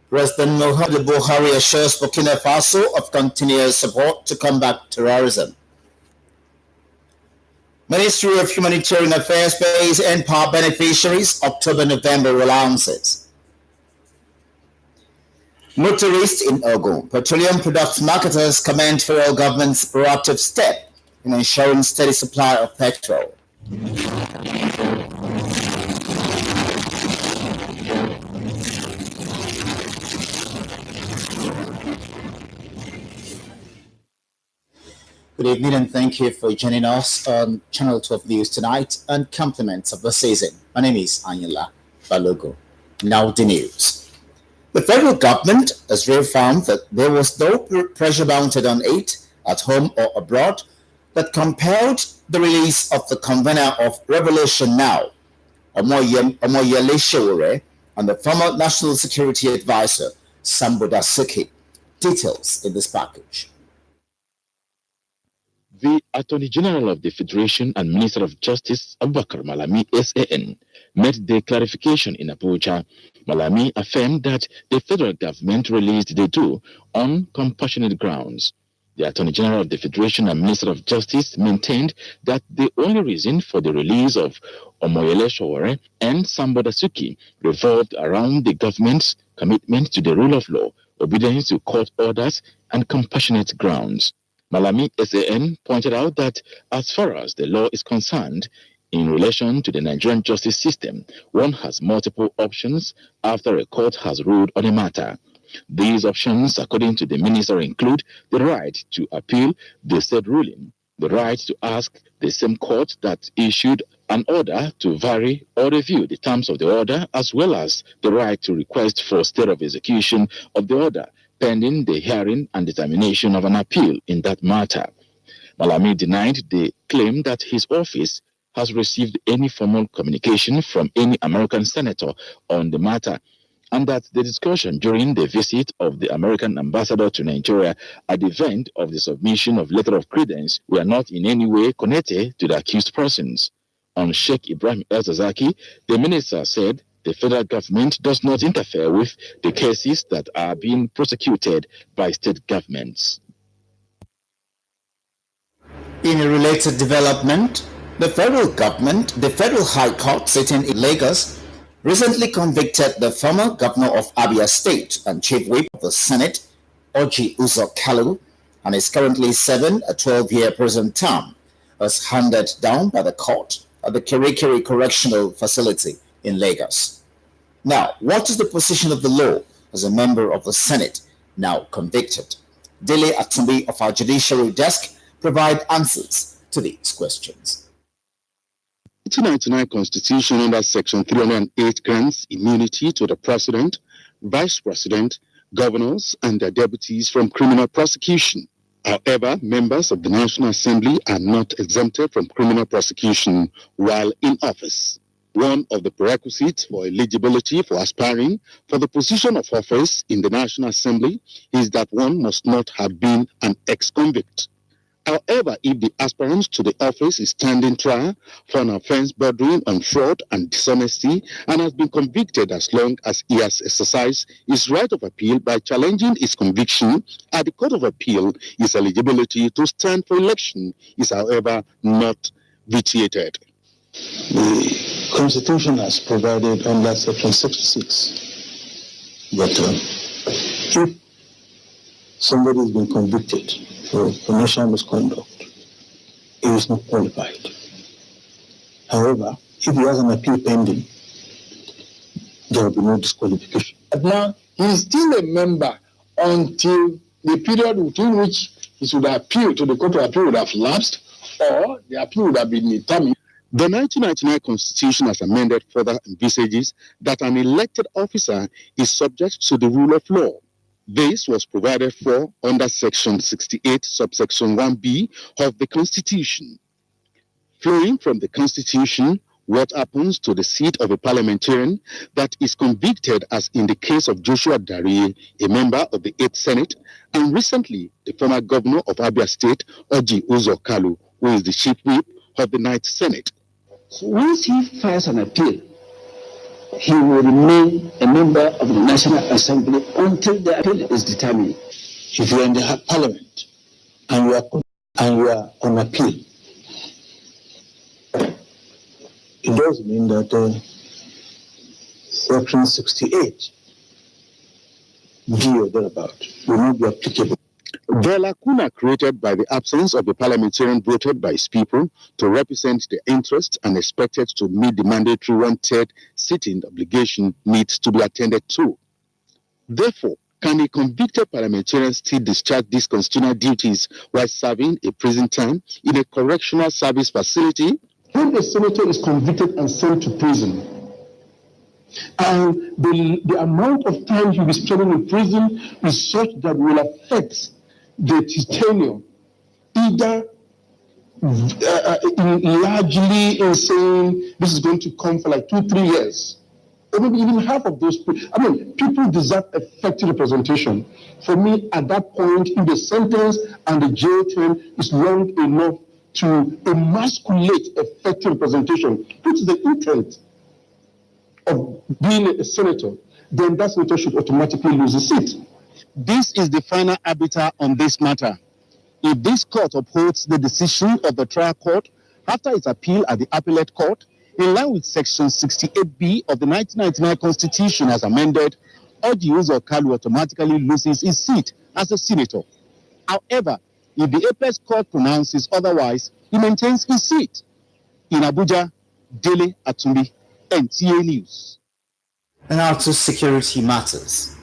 President Muhammadu Buhari assures Burkina Faso of continuous support to combat terrorism. Ministry of Humanitarian Affairs pays NPAR beneficiaries October-November allowances. Motorists in Ogun, petroleum products marketers commend federal government's proactive step in ensuring steady supply of petrol. Good evening and thank you for joining us on Channel 12 News tonight and compliments of the season. My name is Anila Balogo. Now the news. The federal government has reaffirmed that there was no pressure mounted on it at home or abroad that compelled the release of the convener of Revolution Now, Omoyele Sowore, and the former National Security Advisor, Sambo Dasuki. Details in this package. The Attorney General of the Federation and Minister of Justice, Abubakar Malami, SAN, made the clarification in Abuja. Malami affirmed that the federal government released the two on compassionate grounds. The Attorney General of the Federation and Minister of Justice maintained that the only reason for the release of Omoyele Sowore and Sambo Dasuki revolved around the government's commitment to the rule of law, obedience to court orders, and compassionate grounds. Malami SAN pointed out that as far as the law is concerned, in relation to the Nigerian justice system, one has multiple options after a court has ruled on a matter. These options, according to the minister, include the right to appeal the said ruling, the right to ask the same court that issued an order to vary or review the terms of the order, as well as the right to request for stay of execution of the order, pending the hearing and determination of an appeal in that matter. Malami denied the claim that his office has received any formal communication from any American senator on the matter, and that the discussion during the visit of the American ambassador to Nigeria at the event of the submission of letter of credence were not in any way connected to the accused persons. On Sheikh Ibrahim El-Zazaki, the minister said the federal government does not interfere with the cases that are being prosecuted by state governments. In a related development, the Federal High Court sitting in Lagos recently convicted the former governor of Abia State and chief whip of the Senate, Orji Uzor Kalu, and is currently serving a 12-year prison term, as handed down by the court at the Kirikiri Correctional Facility in Lagos. Now, what is the position of the law as a member of the Senate now convicted? Dele Atumbi of our judiciary desk provide answers to these questions. The 1999 Constitution under Section 308 grants immunity to the President, Vice President, governors, and their deputies from criminal prosecution. However, members of the National Assembly are not exempted from criminal prosecution while in office. One of the prerequisites for eligibility for aspiring for the position of office in the National Assembly is that one must not have been an ex-convict. However, if the aspirant to the office is standing trial for an offense bordering on fraud and dishonesty and has been convicted as long as he has exercised his right of appeal by challenging his conviction at the Court of Appeal, his eligibility to stand for election is, however, not vitiated. The Constitution has provided under Section 66 that if somebody has been convicted for commercial misconduct, he is not qualified. However, if he has an appeal pending, there will be no disqualification. But now, he is still a member until the period within which he should appeal to the Court of Appeal would have lapsed, or the appeal would have been determined. The 1999 Constitution, as amended, further envisages that an elected officer is subject to the rule of law. This was provided for under Section 68, subsection 1b of the Constitution. Flowing from the Constitution, what happens to the seat of a parliamentarian that is convicted, as in the case of Joshua Dariye, a member of the 8th Senate, and recently the former governor of Abia State, Orji Uzor Kalu, who is the chief whip of the 9th Senate. So once he files an appeal he will remain a member of the National Assembly until the appeal is determined. If you are in the parliament and you are on appeal, it does mean that Section 68 B or thereabout will not be applicable. The lacuna created by the absence of the parliamentarian voted by its people to represent their interests and expected to meet the mandatory one-third sitting obligation needs to be attended to. Therefore, can a convicted parliamentarian still discharge these constitutional duties while serving a prison term in a correctional service facility? When a senator is convicted and sent to prison, and the amount of time he will be spending in prison is such that will affect his tenure, either largely in saying this is going to come for like 2-3 years, or maybe even half of those. People deserve effective representation. For me, at that point, if the sentence and the jail term is long enough to emasculate effective representation, which is the intent of being a senator, then that senator should automatically lose his seat. This is the final arbiter on this matter. If this court upholds the decision of the trial court after its appeal at the appellate court, in line with Section 68B of the 1999 Constitution as amended, Orji Uzor Kalu automatically loses his seat as a senator. However, if the apex court pronounces otherwise, he maintains his seat. In Abuja, Dele Atumbi, NTA News. And now to security matters.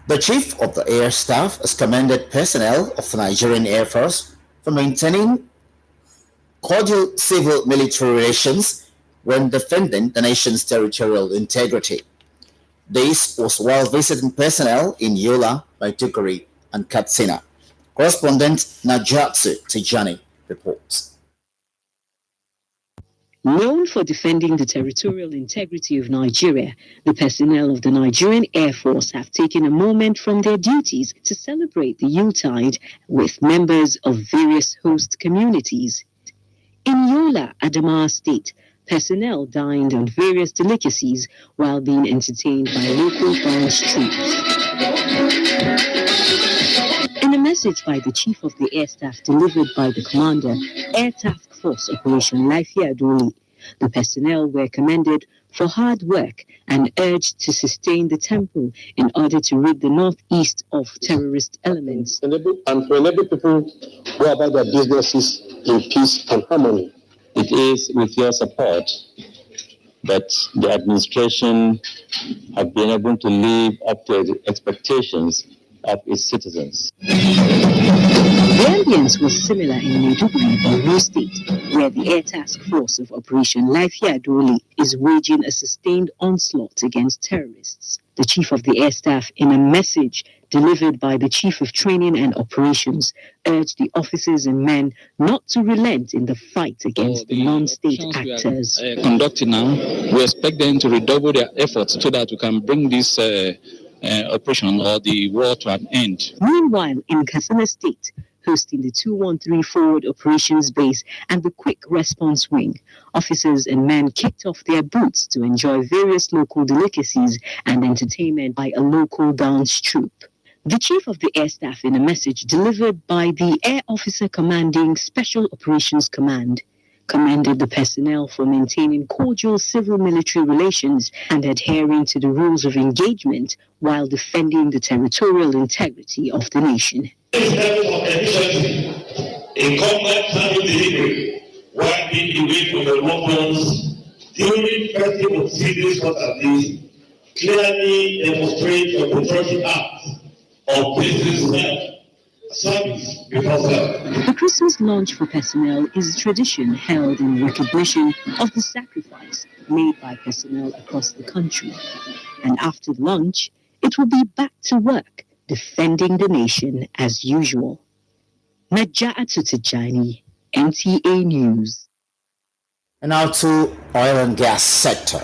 The Chief of the Air Staff has commended personnel of the Nigerian Air Force for maintaining cordial civil-military relations when defending the nation's territorial integrity. This was while visiting personnel in Yola, Maiduguri, and Katsina. Correspondent Najatsu Tijani reports. Known for defending the territorial integrity of Nigeria, the personnel of the Nigerian Air Force have taken a moment from their duties to celebrate the Yuletide with members of various host communities. In Yola, Adamawa State, personnel dined on various delicacies while being entertained by local dance troops. In a message by the Chief of the Air Staff delivered by the Commander, Air Task Force Operation Lafiya Dole, the personnel were commended for hard work and urged to sustain the tempo in order to rid the northeast of terrorist elements. And to enable people go about their businesses in peace and harmony. It is with your support that the administration have been able to live up to the expectations of its citizens. The ambience was similar in Maiduguri, Borno State, where the Air Task Force of Operation Lafiya Dole is waging a sustained onslaught against terrorists. The Chief of the Air Staff, in a message delivered by the Chief of Training and Operations, urged the officers and men not to relent in the fight against the non-state actors. Conducting now, we expect them to redouble their efforts so that we can bring this operation or the war to an end. Meanwhile, in Katsina State, hosting the 213 Forward Operations Base and the Quick Response Wing, officers and men kicked off their boots to enjoy various local delicacies and entertainment by a local dance troupe. The Chief of the Air Staff, in a message delivered by the Air Officer Commanding Special Operations Command, commended the personnel for maintaining cordial civil-military relations and adhering to the rules of engagement while defending the territorial integrity of the nation. This level of efficiency in combat service delivery while being away from the weapons during festive seasons such as this clearly demonstrates the patriotic act of business service before self. The Christmas lunch for personnel is a tradition held in recognition of the sacrifice made by personnel across the country. And after lunch, it will be back to work, defending the nation as usual. Naja'atu Tijani, NTA News. And now to oil and gas sector.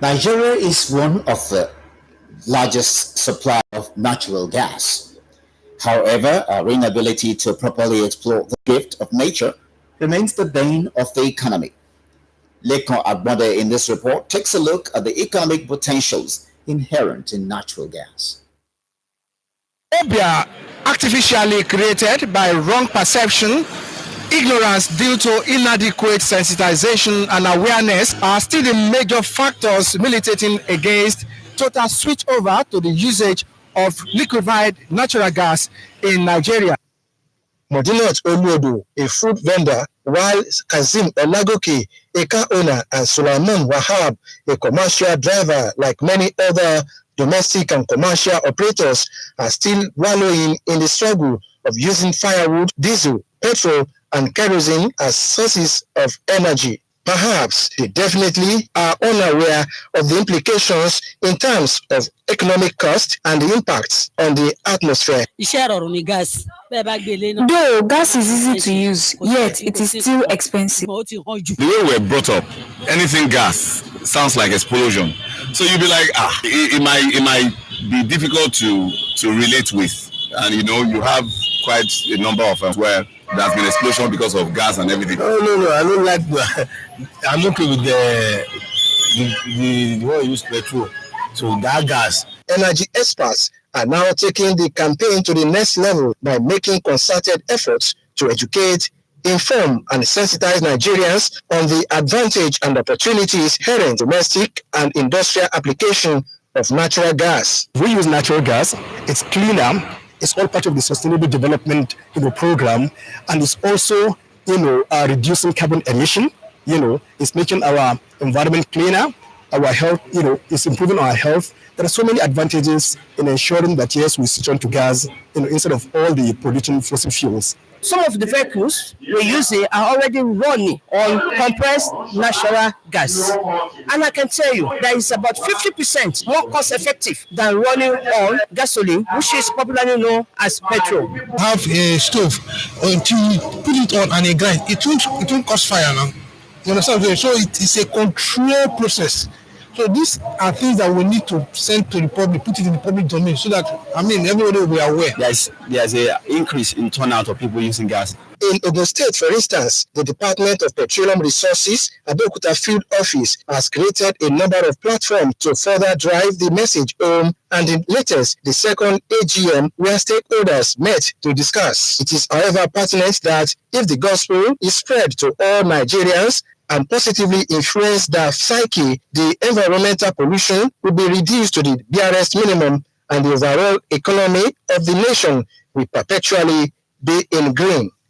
Nigeria is one of the largest suppliers of natural gas. However, our inability to properly explore the gift of nature remains the bane of the economy. Lekon Agbonde in this report takes a look at the economic potentials inherent in natural gas. Obia, artificially created by wrong perception, ignorance due to inadequate sensitization and awareness are still the major factors militating against total switch over to the usage of liquefied natural gas in Nigeria. Modinot Oluodo, a food vendor, while Kazim Olagoke, a car owner, and Sulaiman Wahab, a commercial driver, like many other domestic and commercial operators, are still wallowing in the struggle of using firewood, diesel, petrol, and kerosene as sources of energy. Perhaps they definitely are unaware of the implications in terms of economic cost and the impacts on the atmosphere. Though gas is easy to use, yet it is still expensive. The way we're brought up, anything gas sounds like explosion. So you'll be like, it might be difficult to relate with. And you have quite a number of where there's been explosion because of gas and everything. No, I don't like. I'm okay with the one use petrol. So that gas. Energy experts are now taking the campaign to the next level by making concerted efforts to educate, inform, and sensitize Nigerians on the advantage and opportunities inherent in domestic and industrial application of natural gas. We use natural gas. It's cleaner. It's all part of the Sustainable Development program, and it's also reducing carbon emission. It's making our environment cleaner. Our health, it's improving our health. There are so many advantages in ensuring that yes, we switch on to gas, instead of all the polluting fossil fuels. Some of the vehicles we're using are already running on compressed natural gas. And I can tell you that it's about 50% more cost effective than running on gasoline, which is popularly known as petrol. Have a stove until you put it on and a grind. It won't cause fire now. You understand? So it is a controlled process. So these are things that we need to send to the public, put it in the public domain, so that everybody will be aware. There's an increase in turnout of people using gas. In Ogun State, for instance, the Department of Petroleum Resources, Abeokuta Field Office, has created a number of platforms to further drive the message home, and in latest, the second AGM, where stakeholders met to discuss. It is, however, pertinent that if the gospel is spread to all Nigerians and positively influence their psyche, the environmental pollution will be reduced to the barest minimum, and the overall economy of the nation will perpetually be in green.